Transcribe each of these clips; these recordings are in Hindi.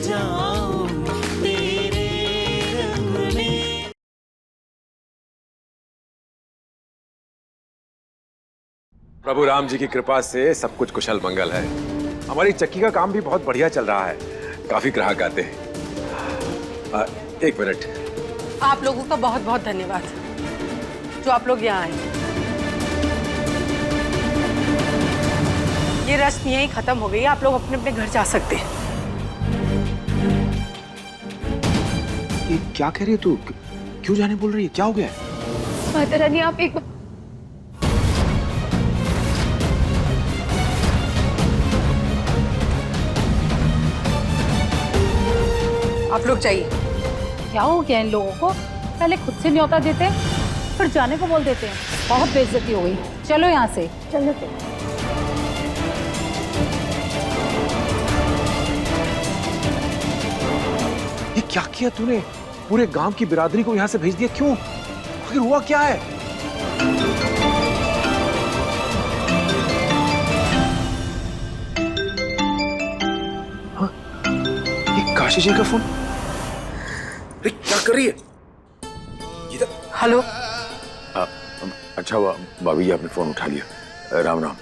जाऊं तेरे रंग में। प्रभु राम जी की कृपा से सब कुछ कुशल मंगल है। हमारी चक्की का काम भी बहुत बढ़िया चल रहा है, काफी ग्राहक आते हैं। एक मिनट। आप लोगों का बहुत बहुत धन्यवाद जो आप लोग यहाँ आए। ये रस्म यहीं खत्म हो गई, आप लोग अपने अपने घर जा सकते हैं। ये क्या कह रही है तू? क्यों जाने बोल रही है? क्या हो गया? माता रानी आप एक आप लोग जाइए। क्या हो गया इन लोगों को? पहले खुद से न्योता देते फिर जाने को बोल देते हैं। बहुत बेइज्जती हो गई। चलो यहाँ से। चलो तो। ये क्या किया तूने? पूरे गांव की बिरादरी को यहाँ से भेज दिया, क्यों? आखिर हुआ क्या है? हाँ? ये काशी जी का फोन? अरे क्या कर रही है? हेलो। अच्छा हुआ भाभी जी आपने फोन उठा लिया। राम राम,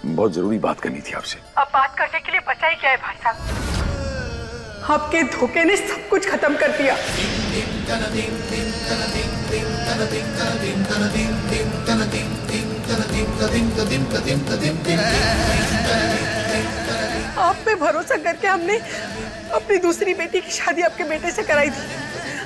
बहुत जरूरी बात करनी थी आपसे। अब बात करने के लिए बचा ही क्या है भाई साहब? आपके धोखे ने सब कुछ खत्म कर दिया। आप पे भरोसा करके हमने अपनी दूसरी बेटी की शादी आपके बेटे से कराई थी।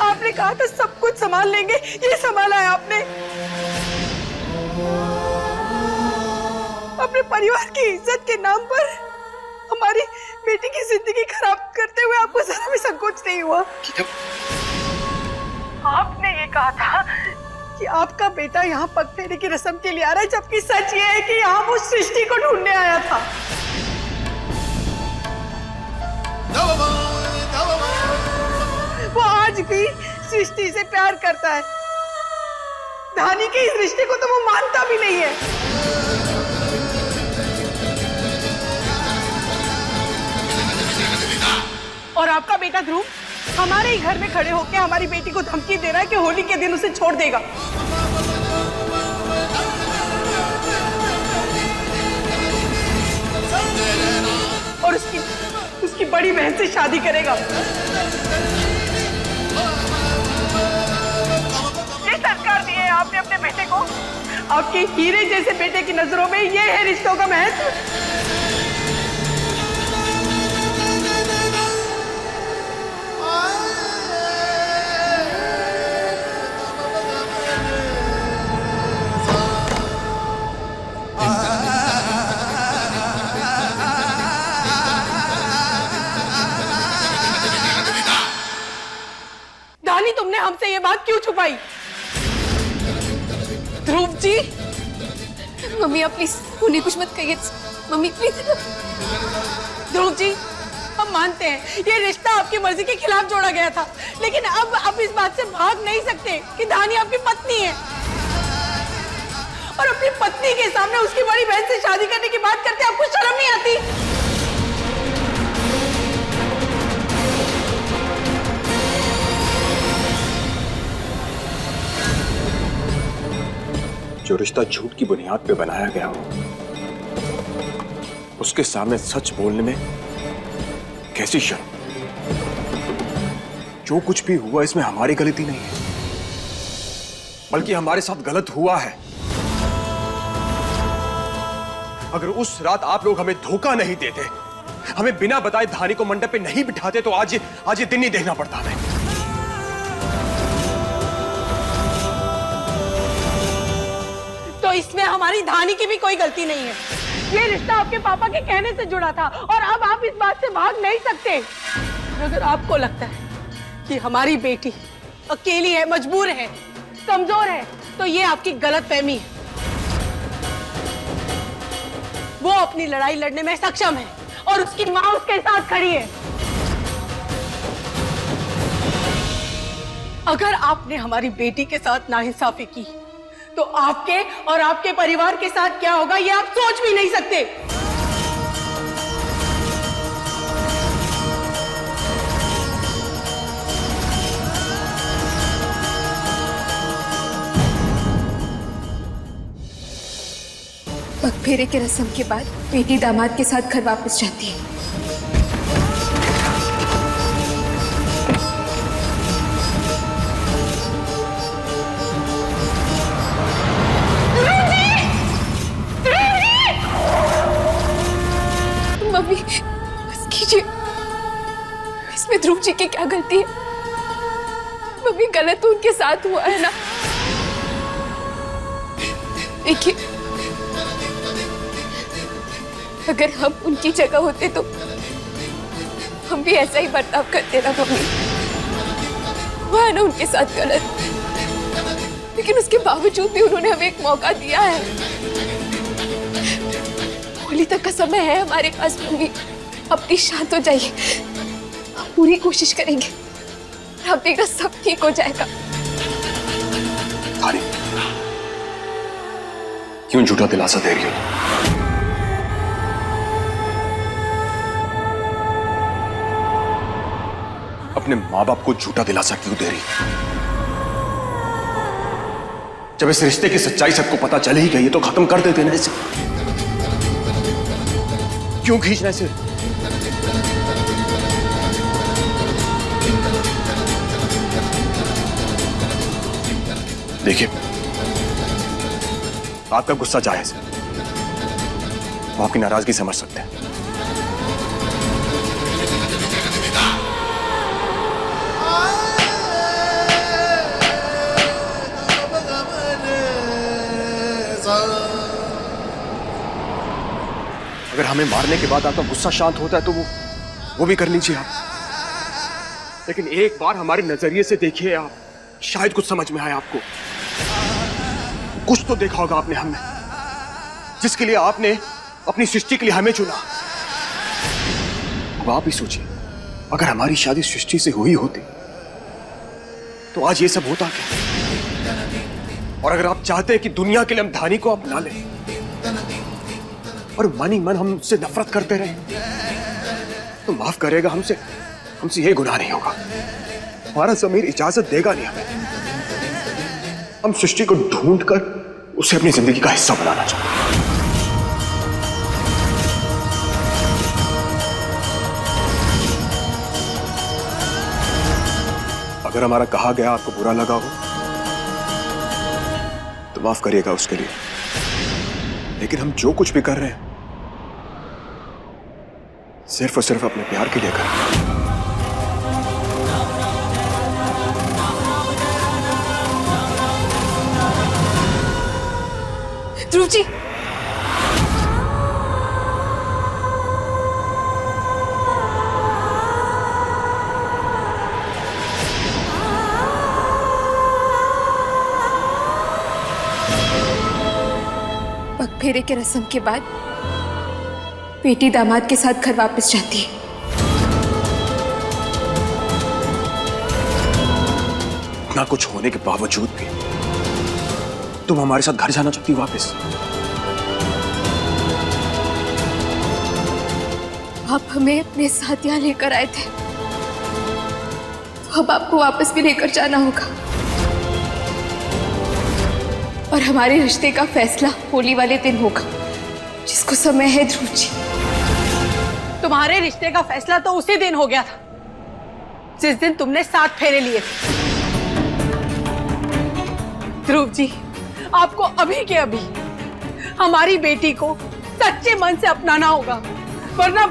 आपने कहा था सब कुछ संभाल लेंगे, ये संभाला है आपने। अपने परिवार की इज्जत के नाम पर हमारी बेटी की जिंदगी खराब करते हुए आपको जरा भी संकोच नहीं हुआ। आपने ये कहा था कि आपका बेटा यहाँ पग फेरे की रस्म के लिए आ रहा है, जबकि सच ये है कि यहाँ वो सृष्टि को ढूंढने आया था। वो आज भी सृष्टि से प्यार करता है। धानी के इस रिश्ते को तो वो मानता भी नहीं है। और आपका बेटा ध्रुव हमारे ही घर में खड़े होकर हमारी बेटी को धमकी दे रहा है कि होली के दिन उसे छोड़ देगा और उसकी बड़ी बहन से शादी करेगा। ये संस्कार दिए आपने अपने बेटे को। आपके हीरे जैसे बेटे की नजरों में ये है रिश्तों का महत्व। धानी, तुमने हमसे ये बात क्यों छुपाई? ध्रुव जी। मम्मी आप प्लीज उन्हें कुछ मत कहिए। Mummy please. ध्रुव जी, हम मानते हैं ये रिश्ता आपकी मर्जी के खिलाफ जोड़ा गया था, लेकिन अब आप इस बात से भाग नहीं सकते कि धानी आपकी पत्नी है और अपनी पत्नी के सामने उसकी बड़ी बहन से शादी करने की बात करते आपको शर्म नहीं आती? जो रिश्ता झूठ की बुनियाद पे बनाया गया हो, उसके सामने सच बोलने में कैसी शर्म? जो कुछ भी हुआ इसमें हमारी गलती नहीं है, बल्कि हमारे साथ गलत हुआ है। अगर उस रात आप लोग हमें धोखा नहीं देते, हमें बिना बताए धानी को मंडप पे नहीं बिठाते, तो आज ये दिन नहीं देखना पड़ता हमें। तो इसमें हमारी धानी की भी कोई गलती नहीं है। ये रिश्ता आपके पापा के कहने से जुड़ा था और अब आप इस बात से भाग नहीं सकते। अगर आपको लगता है कि हमारी बेटी अकेली है, मजबूर है, कमजोर है, तो ये आपकी गलतफहमी है। वो अपनी लड़ाई लड़ने में सक्षम है और उसकी मां उसके साथ खड़ी है। अगर आपने हमारी बेटी के साथ नाइंसाफी की तो आपके और आपके परिवार के साथ क्या होगा ये आप सोच भी नहीं सकते। फेरे के रस्म के बाद बेटी दामाद के साथ घर वापस जाती है। मम्मी बस कीजिए, इसमें ध्रुव जी की क्या गलती है? मम्मी गलत तो उनके साथ हुआ है ना। देखिए, अगर हम उनकी जगह होते तो हम भी ऐसा ही बर्ताव करते ना मम्मी। हुआ है ना उनके साथ गलत, लेकिन उसके बावजूद भी उन्होंने हमें एक मौका दिया है। होली तक का समय है हमारे पास मम्मी, अपनी शांत हो जाइए, हम पूरी कोशिश करेंगे, आप देखना सब ठीक हो जाएगा। धानी, क्यों झूठा दिलासा दे रही हो? अपने माँ बाप को झूठा दिलासा क्यों दे रही? जब इस रिश्ते की सच्चाई सबको पता चल ही गई है तो खत्म कर देते ना इसे। क्यों खींचना इसे? देखिए, आपका गुस्सा जायज है, वो आपकी नाराजगी समझ सकते हैं। अगर हमें मारने के बाद आपका गुस्सा शांत होता है तो वो भी कर लीजिए आप, लेकिन एक बार हमारे नजरिए से देखिए आप, शायद कुछ समझ में आए आपको। कुछ तो देखा होगा आपने हमें, जिसके लिए आपने अपनी सृष्टि के लिए हमें चुना। अब आप ही सोचिए, अगर हमारी शादी सृष्टि से हुई होती तो आज ये सब होता क्या? और अगर आप चाहते हैं कि दुनिया के लिए हम धानी को अपना लें और मन ही मन हम उससे नफरत करते रहे, तो माफ करेगा, हमसे ये गुनाह नहीं होगा। हमारा ज़मीर इजाजत देगा नहीं हमें। हम सृष्टि को ढूंढकर उसे अपनी जिंदगी का हिस्सा बनाना चाहते हैं। अगर हमारा कहा गया आपको बुरा लगा हो तो माफ करिएगा उसके लिए, लेकिन हम जो कुछ भी कर रहे हैं सिर्फ और सिर्फ अपने प्यार के लिए कर रहे हैं। ध्रुव जी, पगफेरे के रस्म के बाद बेटी दामाद के साथ घर वापस जाती है। इतना कुछ होने के बावजूद भी तुम हमारे साथ घर जाना चाहती हो वापस? आप हमें अपने साथ यहाँ लेकर आए थे, तो अब आपको वापस भी लेकर जाना होगा। और हमारे रिश्ते का फैसला होली वाले दिन होगा, जिसको समय है ध्रुव जी। तुम्हारे रिश्ते का फैसला तो उसी दिन हो गया था जिस दिन तुमने 7 फेरे लिए थे। ध्रुव जी, आपको अभी के अभी हमारी बेटी को सच्चे मन से अपनाना होगा, वरना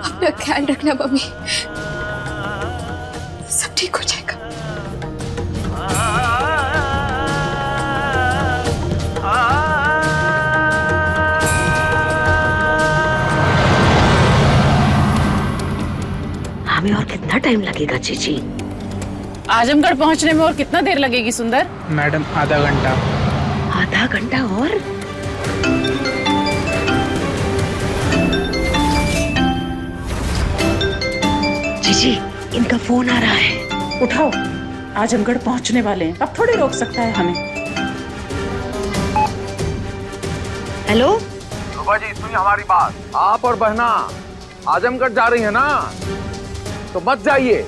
अपना ख्याल रखना मम्मी, सब ठीक हो जाएगा। हमें और कितना टाइम लगेगा जीजी? आजमगढ़ पहुंचने में और कितना देर लगेगी सुंदर? मैडम आधा घंटा। आधा घंटा और? जीजी, इनका फोन आ रहा है। उठाओ, आजमगढ़ पहुंचने वाले हैं, अब थोड़ी रोक सकता है हमें। हेलो शोभा जी, सुनिए हमारी बात। आप और बहना आजमगढ़ जा रही है ना, तो मत जाइए,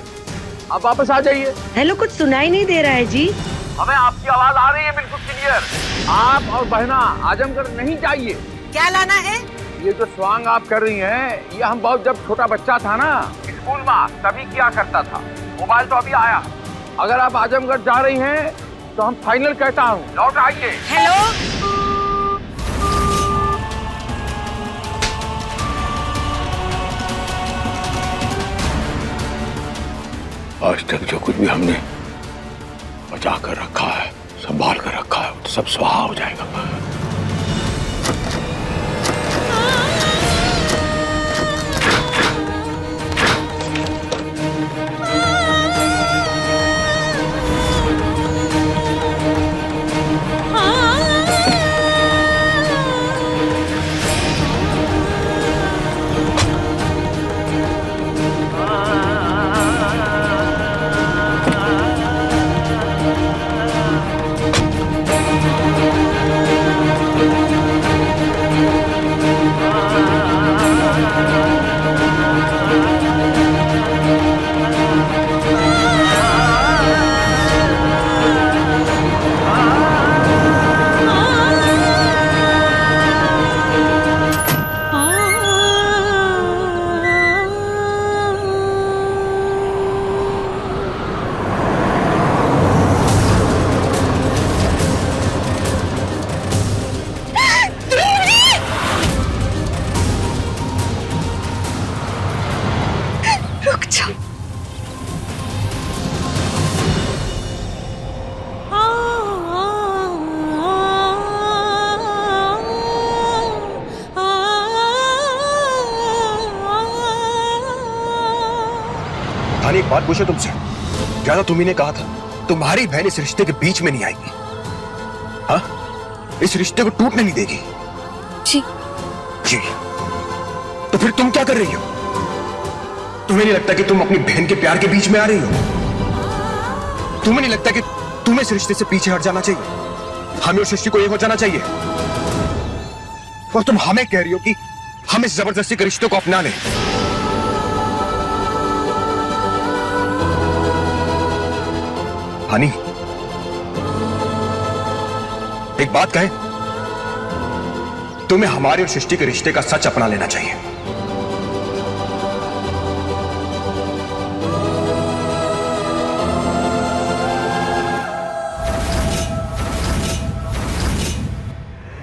आप वापस आ जाइए। हेलो, कुछ सुनाई नहीं दे रहा है जी। हमें आपकी आवाज आ रही है बिल्कुल क्लियर। आप और बहना आजमगढ़ नहीं जाइए। क्या लाना है? ये जो स्वांग आप कर रही हैं, ये हम बहुत जब छोटा बच्चा था ना स्कूल में तभी किया करता था। मोबाइल तो अभी आया। अगर आप आजमगढ़ जा रही हैं तो हम फाइनल कहता हूँ, लौट आइए। हेलो, आज तक जो कुछ भी हमने बचा कर रखा है, संभाल कर रखा है, तो सब स्वाहा हो जाएगा। धानी, एक बात पूछे तुमसे, ज्यादा तुम्ही ने कहा था तुम्हारी बहन इस रिश्ते के बीच में नहीं आएगी, हाँ? इस रिश्ते को टूटने नहीं देगी। जी जी, तो फिर तुम क्या कर रही हो? तुम्हें नहीं लगता कि तुम अपनी बहन के प्यार के बीच में आ रही हो? तुम्हें नहीं लगता कि तुम्हें इस रिश्ते से पीछे हट जाना चाहिए? हमें और सृष्टि को एक हो जाना चाहिए। और तुम हमें कह रही हो कि हम इस जबरदस्ती के रिश्ते को अपना लें। हानी, एक बात कहें, तुम्हें हमारे और सृष्टि के रिश्ते का सच अपना लेना चाहिए।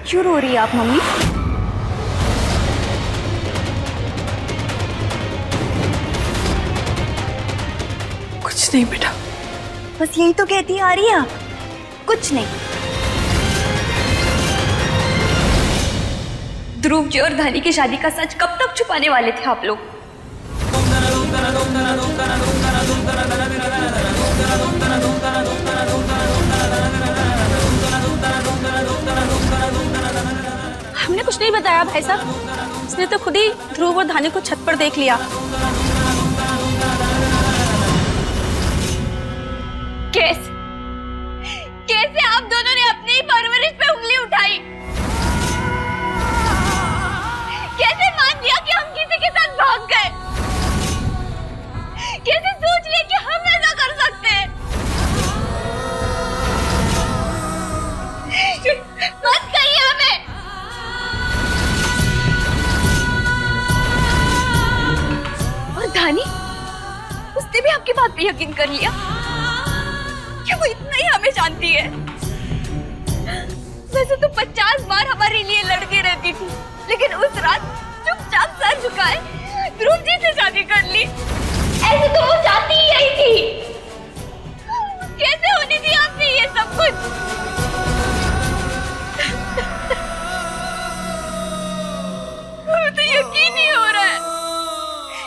क्यों रो रही है आप मम्मी? कुछ नहीं बेटा, बस यही तो कहती आ रही है आप, कुछ नहीं। ध्रुव जी और धानी की शादी का सच कब तक छुपाने वाले थे आप लोग? हमने कुछ नहीं बताया भाई साहब, उसने तो खुद ही ध्रुव और धानी को छत पर देख लिया। कैसे कैसे आप दोनों ने अपनी ही परवरिश पे उंगली उठाई? कैसे मान लिया कि हम किसी के साथ भाग गए? कैसे सोच लिया कि हम ऐसा कर सकते हैं? मत कहिए हमें। और धानी, उसने भी आपकी बात पे यकीन कर लिया कि वो इतना ही हमें जानती है। वैसे तो 50 बार हमारे लिए लड़ती रहती थी, लेकिन उस रात चुपचाप सर झुकाए ध्रुव जी से शादी कर ली। ऐसे तो वो चाहती ही यही थी। कैसे होने दी आपने ये सब कुछ? मुझे तो यकीन नहीं हो रहा है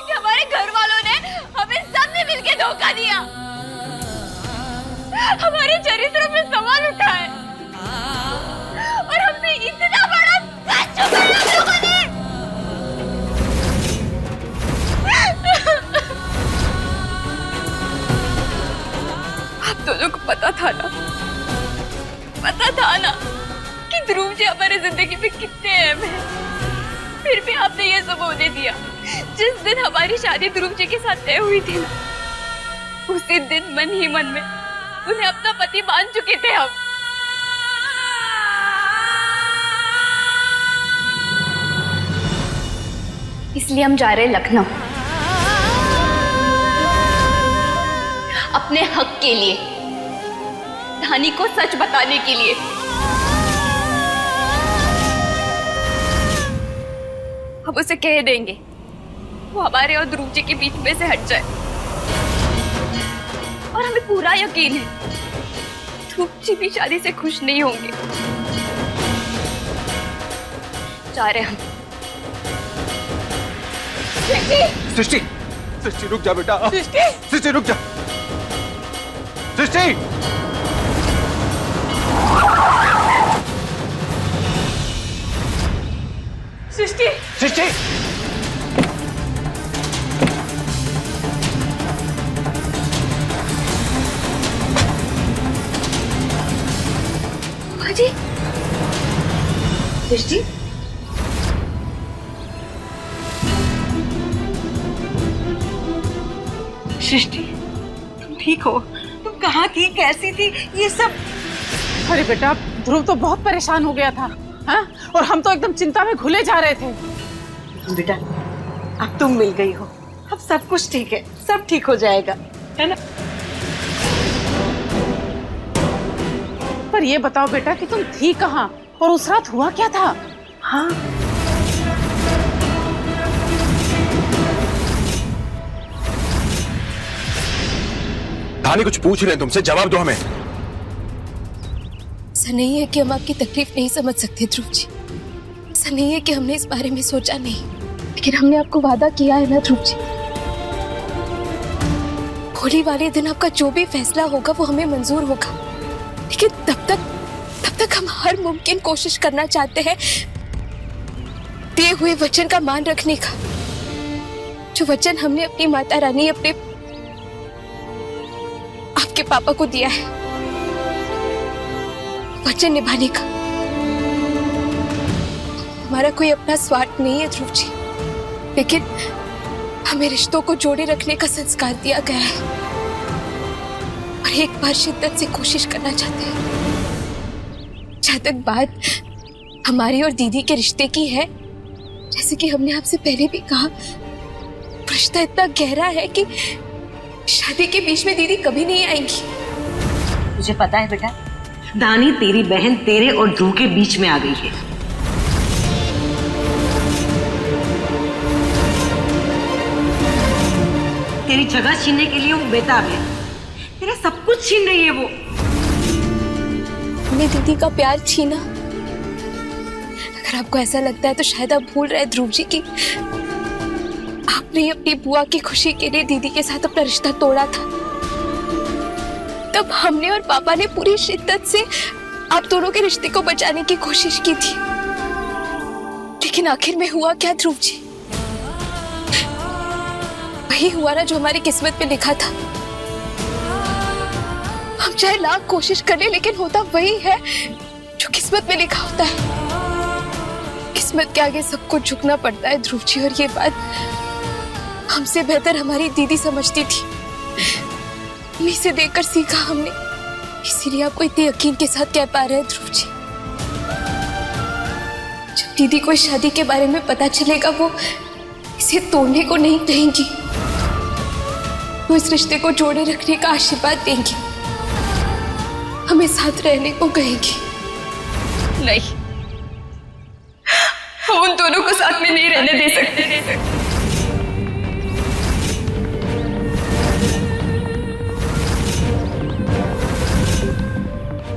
कि हमारे घर वालों ने हमें सबने मिलके धोखा दिया, हमारे चरित्र में सवाल उठाए और हमसे इतना बड़ा सच छुपाया हम लोगों ने। आप दोनों को पता था ना कि ध्रुव जी हमारी जिंदगी में कितने अहम हैं, फिर भी आपने ये सब होने दिया। जिस दिन हमारी शादी ध्रुव जी के साथ तय हुई थी ना, उसी दिन मन ही मन में उन्हें अपना पति मान चुके थे हम। इसलिए हम जा रहे हैं लखनऊ, अपने हक के लिए, धानी को सच बताने के लिए। अब उसे कह देंगे वो हमारे और ध्रुव जी के बीच में से हट जाए। और हमें पूरा यकीन है ध्रुव जी भी शादी से खुश नहीं होंगे। जा रहे हम। सृष्टि, सृष्टि रुक जा बेटा। सृष्टि, सृष्टि रुक जा। सृष्टि, सृष्टि, सृष्टि, जी सृष्टि, सृष्टि, तुम ठीक हो? तुम कहाँ थी, कैसी थी, ये सब? अरे बेटा, ध्रुव तो बहुत परेशान हो गया था, हाँ? और हम तो एकदम चिंता में घुले जा रहे थे। बेटा, अब तुम मिल गई हो, अब सब कुछ ठीक है, सब ठीक हो जाएगा, है ना? पर ये बताओ बेटा कि तुम थी कहाँ और उस रात हुआ क्या था? हाँ, धानी कुछ पूछ रहे हैं तुमसे, जवाब दो हमें। ऐसा नहीं है कि हम आपकी तकलीफ नहीं समझ सकते ध्रुव जी, ऐसा नहीं है कि हमने इस बारे में सोचा नहीं, लेकिन हमने आपको वादा किया है ना ध्रुव जी, होली वाले दिन आपका जो भी फैसला होगा वो हमें मंजूर होगा। लेकिन तब तक हम हर मुमकिन कोशिश करना चाहते हैं दिए हुए वचन का मान रखने का, जो वचन हमने अपनी माता रानी, अपने आपके पापा को दिया है, वचन निभाने का। हमारा कोई अपना स्वार्थ नहीं है ध्रुव जी, लेकिन हमें रिश्तों को जोड़े रखने का संस्कार दिया गया है और एक बार शिद्दत से कोशिश करना चाहते हैं। जहां तक बात हमारी और दीदी के रिश्ते की है, जैसे कि हमने आपसे पहले भी कहा, रिश्ता इतना गहरा है कि शादी के बीच में दीदी कभी नहीं आएंगी। तुझे पता है बेटा, धानी तेरी बहन तेरे और ध्रुव के बीच में आ गई है। तेरी जगह छीनने के लिए वो बेताब है, तेरा सब कुछ छीन रही है वो। हमने दीदी का प्यार छीना। अगर आपको ऐसा लगता है तो शायद आप भूल रहे ध्रुव जी की आपने अपनी बुआ की खुशी के लिए दीदी के साथ अपना रिश्ता तोड़ा था। तब हमने और पापा ने पूरी शिद्दत से आप दोनों के रिश्ते को बचाने की कोशिश की थी, लेकिन आखिर में हुआ क्या ध्रुव जी? वही हुआ ना जो हमारी किस्मत में लिखा था। हम चाहे लाख कोशिश कर ले, लेकिन होता वही है जो किस्मत में लिखा होता है। किस्मत के आगे सबको झुकना पड़ता है ध्रुव जी, और ये बात हमसे बेहतर हमारी दीदी समझती थी। उन्हीं से देखकर सीखा हमने, इसीलिए आपको इतने यकीन के साथ कह पा रहे हैं ध्रुव जी। जब दीदी को इस शादी के बारे में पता चलेगा, वो इसे तोड़ने को नहीं कहेंगी, वो इस रिश्ते को जोड़े रखने का आशीर्वाद देंगी, हमें साथ रहने को कहेंगी। नहीं, हम उन दोनों को साथ में नहीं रहने दे सकते।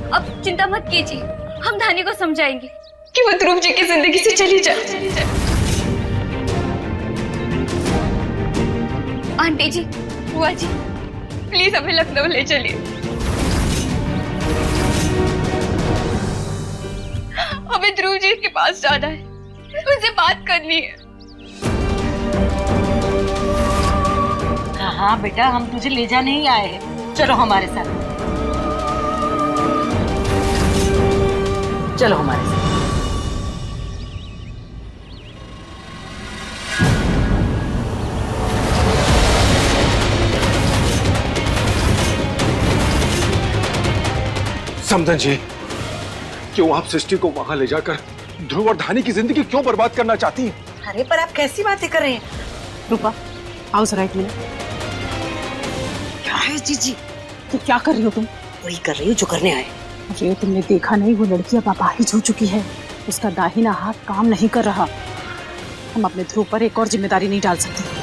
अब चिंता मत कीजिए, हम धानी को समझाएंगे कि वो ध्रुव जी की जिंदगी से चली जाए। आंटी जी, बुआ जी, प्लीज हमें लखनऊ ले चलिए। हमें ध्रुव जी के पास जाना है, उनसे बात करनी है। हाँ बेटा, हम तुझे ले जाने ही आए हैं, चलो हमारे साथ, चलो हमारे साथ। समधन जी, क्यों आप सृष्टि को वहां ले जाकर ध्रुव और धानी की जिंदगी क्यों बर्बाद करना चाहती हैं? अरे पर आप कैसी बातें कर रहे हैं? रूपा आओ जरा एक मिनट। क्या है जीजी? तो क्या कर रही हो तुम? वही कर रही हूँ जो करने आए। अरे तुमने देखा नहीं, वो लड़की अब अपाहिज हो चुकी है। उसका दाहिना हाथ काम नहीं कर रहा। हम अपने ध्रुव पर एक और जिम्मेदारी नहीं डाल सकते।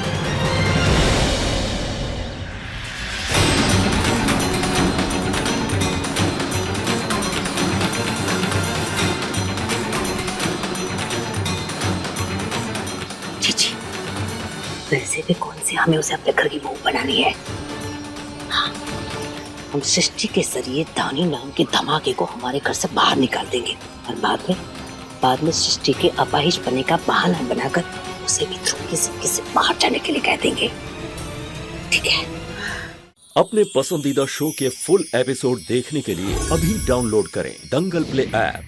जीजी, वैसे भी कौन से हमें उसे अपने घर की बहू बनानी है? हाँ, हम सृष्टि के जरिए दानी नाम के धमाके को हमारे घर से बाहर निकाल देंगे और बाद में सृष्टि के अपाहिज बनने का बहाना बनाकर उसे भी ध्रुव की जिंदगी से बाहर जाने के लिए कह देंगे। ठीक है? अपने पसंदीदा शो के फुल एपिसोड देखने के लिए अभी डाउनलोड करें दंगल प्ले ऐप।